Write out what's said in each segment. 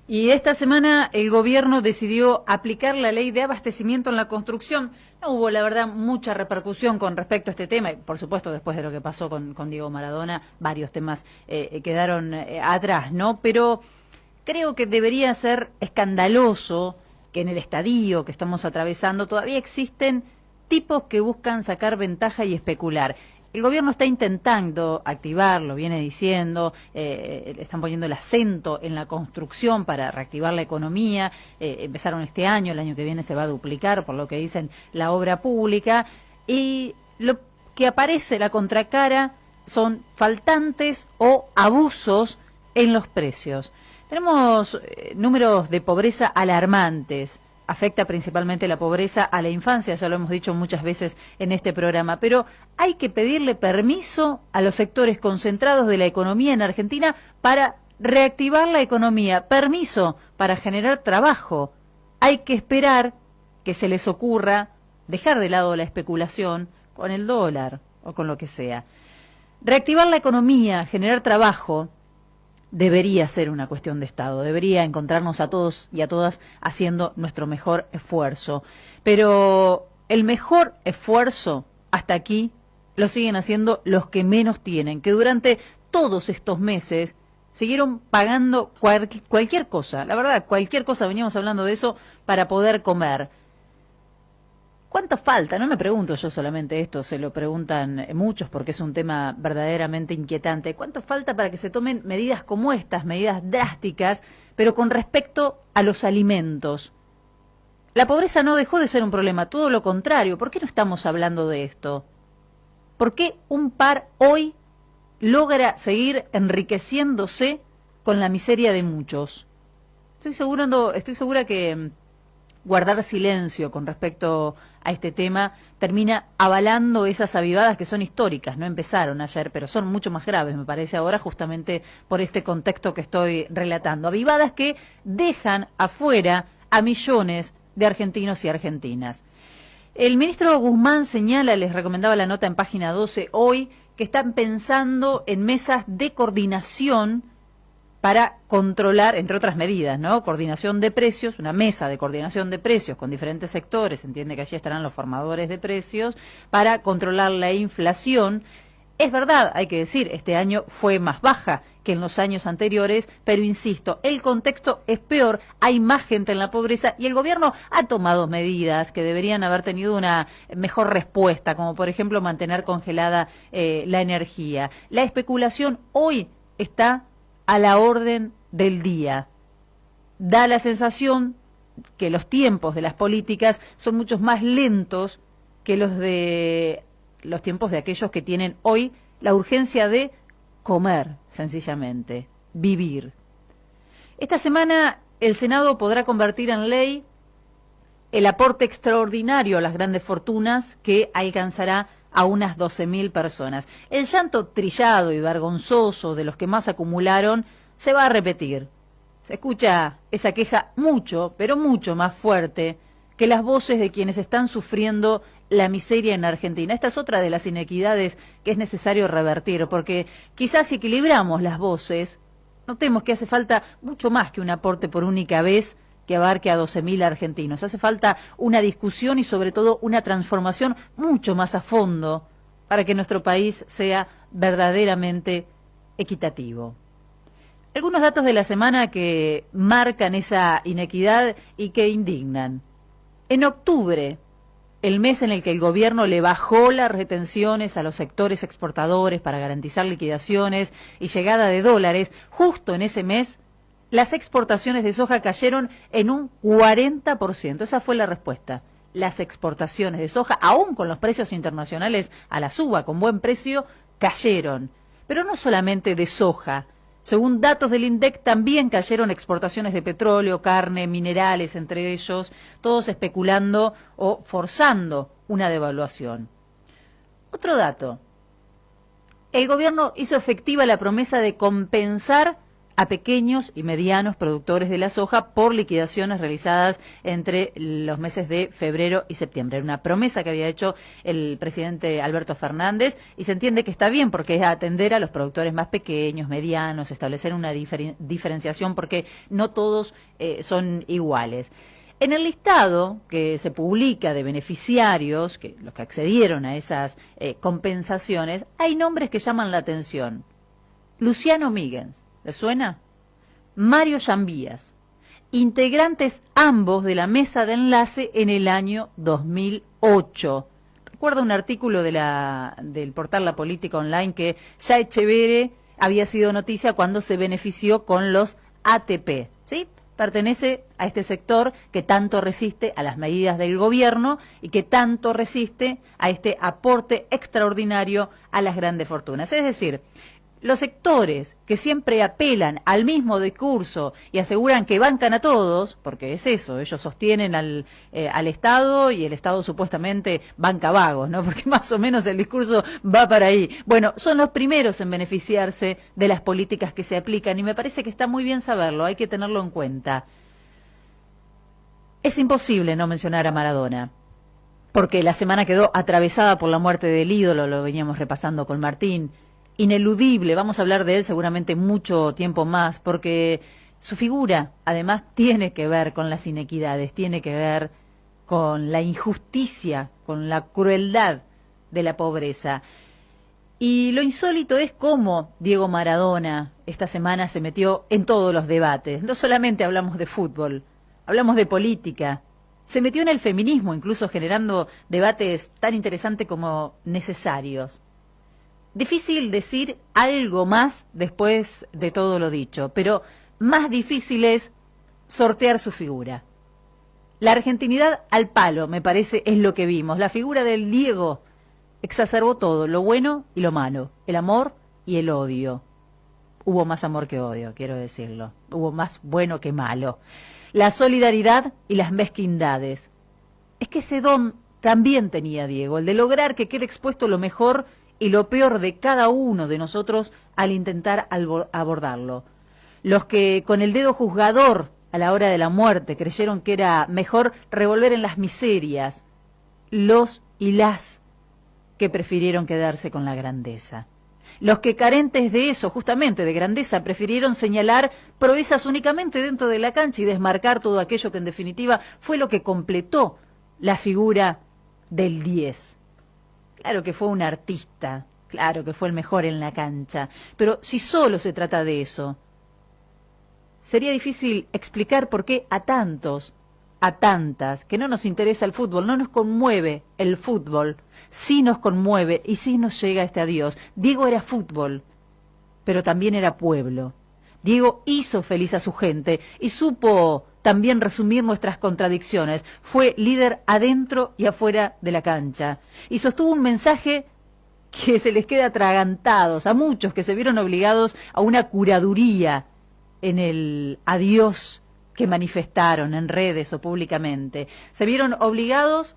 Y esta semana el gobierno decidió aplicar la ley de abastecimiento en la construcción. No hubo, la verdad, mucha repercusión con respecto a este tema. Y, por supuesto, después de lo que pasó con Diego Maradona, varios temas quedaron atrás, ¿no? Pero creo que debería ser escandaloso que en el estadio que estamos atravesando todavía existen tipos que buscan sacar ventaja y especular. El gobierno está intentando activarlo, viene diciendo, están poniendo el acento en la construcción para reactivar la economía, empezaron este año, el año que viene se va a duplicar, por lo que dicen la obra pública, y lo que aparece, la contracara, son faltantes o abusos en los precios. Tenemos números de pobreza alarmantes. Afecta principalmente la pobreza a la infancia, ya lo hemos dicho muchas veces en este programa, pero hay que pedirle permiso a los sectores concentrados de la economía en Argentina para reactivar la economía, permiso para generar trabajo. Hay que esperar que se les ocurra dejar de lado la especulación con el dólar o con lo que sea. Reactivar la economía, generar trabajo, debería ser una cuestión de Estado, debería encontrarnos a todos y a todas haciendo nuestro mejor esfuerzo. Pero el mejor esfuerzo hasta aquí lo siguen haciendo los que menos tienen, que durante todos estos meses siguieron pagando cualquier cosa, la verdad, cualquier cosa, veníamos hablando de eso, para poder comer. ¿Cuánto falta? No me pregunto yo solamente esto, se lo preguntan muchos porque es un tema verdaderamente inquietante. ¿Cuánto falta para que se tomen medidas como estas, medidas drásticas, pero con respecto a los alimentos? La pobreza no dejó de ser un problema, todo lo contrario. ¿Por qué no estamos hablando de esto? ¿Por qué un par hoy logra seguir enriqueciéndose con la miseria de muchos? Estoy segura que guardar silencio con respecto a este tema termina avalando esas avivadas que son históricas, no empezaron ayer, pero son mucho más graves, me parece ahora, justamente por este contexto que estoy relatando. Avivadas que dejan afuera a millones de argentinos y argentinas. El ministro Guzmán señala, les recomendaba la nota en página 12 hoy, que están pensando en mesas de coordinación para controlar, entre otras medidas, ¿no? Coordinación de precios, una mesa de coordinación de precios con diferentes sectores, entiende que allí estarán los formadores de precios, para controlar la inflación. Es verdad, hay que decir, este año fue más baja que en los años anteriores, pero insisto, el contexto es peor, hay más gente en la pobreza y el gobierno ha tomado medidas que deberían haber tenido una mejor respuesta, como por ejemplo mantener congelada la energía. La especulación hoy está a la orden del día. Da la sensación que los tiempos de las políticas son mucho más lentos que los tiempos de aquellos que tienen hoy la urgencia de comer, sencillamente, vivir. Esta semana el Senado podrá convertir en ley el aporte extraordinario a las grandes fortunas que alcanzará a unas 12.000 personas. El llanto trillado y vergonzoso de los que más acumularon se va a repetir. Se escucha esa queja mucho, pero mucho más fuerte que las voces de quienes están sufriendo la miseria en Argentina. Esta es otra de las inequidades que es necesario revertir, porque quizás si equilibramos las voces, notemos que hace falta mucho más que un aporte por única vez que abarque a 12.000 argentinos. Hace falta una discusión y sobre todo una transformación mucho más a fondo para que nuestro país sea verdaderamente equitativo. Algunos datos de la semana que marcan esa inequidad y que indignan. En octubre, el mes en el que el gobierno le bajó las retenciones a los sectores exportadores para garantizar liquidaciones y llegada de dólares, justo en ese mes, las exportaciones de soja cayeron en un 40%. Esa fue la respuesta. Las exportaciones de soja, aún con los precios internacionales a la suba, con buen precio, cayeron. Pero no solamente de soja. Según datos del INDEC, también cayeron exportaciones de petróleo, carne, minerales, entre ellos, todos especulando o forzando una devaluación. Otro dato. El gobierno hizo efectiva la promesa de compensar a pequeños y medianos productores de la soja por liquidaciones realizadas entre los meses de febrero y septiembre. Era una promesa que había hecho el presidente Alberto Fernández y se entiende que está bien porque es atender a los productores más pequeños, medianos, establecer una diferenciación porque no todos son iguales. En el listado que se publica de beneficiarios, que los que accedieron a esas compensaciones, hay nombres que llaman la atención. Luciano Míguez, ¿le suena? Mario Llambías, integrantes ambos de la mesa de enlace en el año 2008. Recuerdo un artículo del portal La Política Online que ya Echeverre había sido noticia cuando se benefició con los ATP, ¿sí? Pertenece a este sector que tanto resiste a las medidas del gobierno y que tanto resiste a este aporte extraordinario a las grandes fortunas. Es decir, los sectores que siempre apelan al mismo discurso y aseguran que bancan a todos, porque es eso, ellos sostienen al Estado y el Estado supuestamente banca vagos, ¿no? Porque más o menos el discurso va para ahí. Bueno, son los primeros en beneficiarse de las políticas que se aplican y me parece que está muy bien saberlo, hay que tenerlo en cuenta. Es imposible no mencionar a Maradona, porque la semana quedó atravesada por la muerte del ídolo, lo veníamos repasando con Martín. Ineludible, vamos a hablar de él seguramente mucho tiempo más, porque su figura además tiene que ver con las inequidades, tiene que ver con la injusticia, con la crueldad de la pobreza. Y lo insólito es cómo Diego Maradona esta semana se metió en todos los debates. No solamente hablamos de fútbol, hablamos de política. Se metió en el feminismo, incluso generando debates tan interesantes como necesarios. Difícil decir algo más después de todo lo dicho, pero más difícil es sortear su figura. La argentinidad al palo, me parece, es lo que vimos. La figura del Diego exacerbó todo, lo bueno y lo malo, el amor y el odio. Hubo más amor que odio, quiero decirlo. Hubo más bueno que malo. La solidaridad y las mezquindades. Es que ese don también tenía Diego, el de lograr que quede expuesto lo mejor y lo peor de cada uno de nosotros al intentar abordarlo. Los que con el dedo juzgador a la hora de la muerte creyeron que era mejor revolver en las miserias, los y las que prefirieron quedarse con la grandeza. Los que carentes de eso, justamente de grandeza, prefirieron señalar proezas únicamente dentro de la cancha y desmarcar todo aquello que en definitiva fue lo que completó la figura del 10. Claro que fue un artista, claro que fue el mejor en la cancha, pero si solo se trata de eso, sería difícil explicar por qué a tantos, a tantas, que no nos interesa el fútbol, no nos conmueve el fútbol, sí nos conmueve y sí nos llega este adiós. Diego era fútbol, pero también era pueblo. Diego hizo feliz a su gente y supo también resumir nuestras contradicciones. Fue líder adentro y afuera de la cancha. Y sostuvo un mensaje que se les queda atragantados a muchos que se vieron obligados a una curaduría en el adiós que manifestaron en redes o públicamente. Se vieron obligados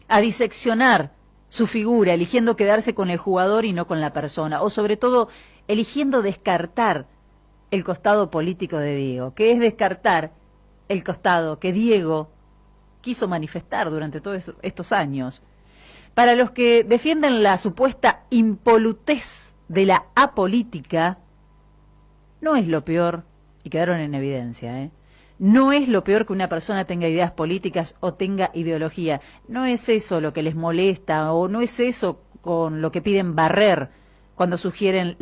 a diseccionar su figura, eligiendo quedarse con el jugador y no con la persona, o sobre todo eligiendo descartar el costado político de Diego, que es descartar el costado que Diego quiso manifestar durante todos estos años. Para los que defienden la supuesta impolutez de la apolítica, no es lo peor, y quedaron en evidencia, no es lo peor que una persona tenga ideas políticas o tenga ideología. No es eso lo que les molesta, o no es eso con lo que piden barrer cuando sugieren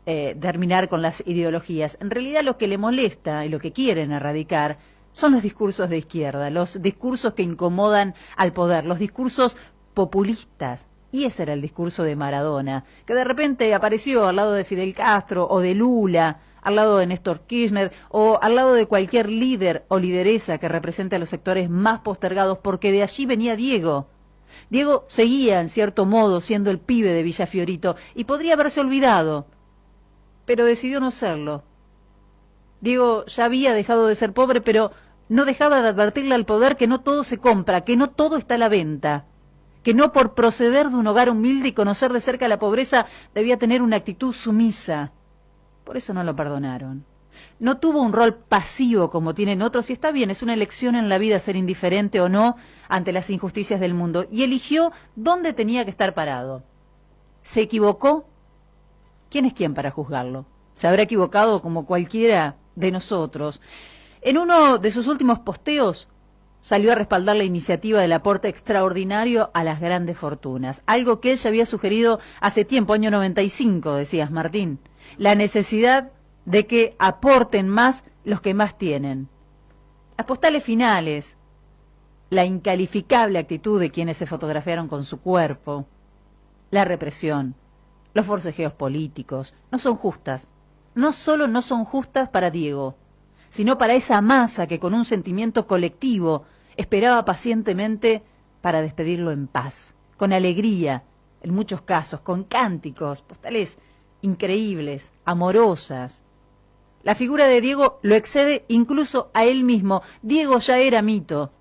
terminar con las ideologías. En realidad lo que le molesta y lo que quieren erradicar son los discursos de izquierda, los discursos que incomodan al poder, los discursos populistas. Y ese era el discurso de Maradona, que de repente apareció al lado de Fidel Castro o de Lula, al lado de Néstor Kirchner o al lado de cualquier líder o lideresa que represente a los sectores más postergados, porque de allí venía Diego. Diego seguía, en cierto modo, siendo el pibe de Villa Fiorito y podría haberse olvidado, pero decidió no serlo. Diego ya había dejado de ser pobre, pero no dejaba de advertirle al poder que no todo se compra, que no todo está a la venta, que no por proceder de un hogar humilde y conocer de cerca la pobreza debía tener una actitud sumisa. Por eso no lo perdonaron. No tuvo un rol pasivo como tienen otros, y está bien, es una elección en la vida ser indiferente o no ante las injusticias del mundo, y eligió dónde tenía que estar parado. ¿Se equivocó? ¿Quién es quién para juzgarlo? Se habrá equivocado como cualquiera de nosotros. En uno de sus últimos posteos salió a respaldar la iniciativa del aporte extraordinario a las grandes fortunas, algo que él ya había sugerido hace tiempo, año 95, decías, Martín, la necesidad de que aporten más los que más tienen. Las postales finales, la incalificable actitud de quienes se fotografiaron con su cuerpo, la represión, los forcejeos políticos, no son justas. No solo no son justas para Diego, sino para esa masa que con un sentimiento colectivo esperaba pacientemente para despedirlo en paz, con alegría, en muchos casos, con cánticos, postales increíbles, amorosas. La figura de Diego lo excede incluso a él mismo. Diego ya era mito,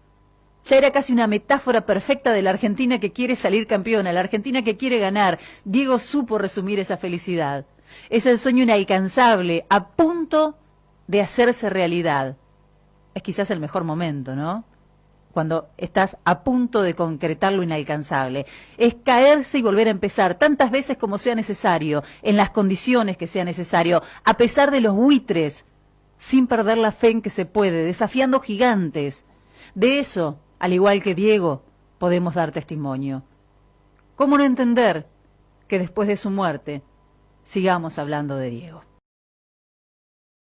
ya era casi una metáfora perfecta de la Argentina que quiere salir campeona, la Argentina que quiere ganar. Diego supo resumir esa felicidad. Es el sueño inalcanzable, a punto de hacerse realidad. Es quizás el mejor momento, ¿no? Cuando estás a punto de concretar lo inalcanzable. Es caerse y volver a empezar tantas veces como sea necesario, en las condiciones que sea necesario, a pesar de los buitres, sin perder la fe en que se puede, desafiando gigantes. De eso, al igual que Diego, podemos dar testimonio. ¿Cómo no entender que después de su muerte sigamos hablando de Diego?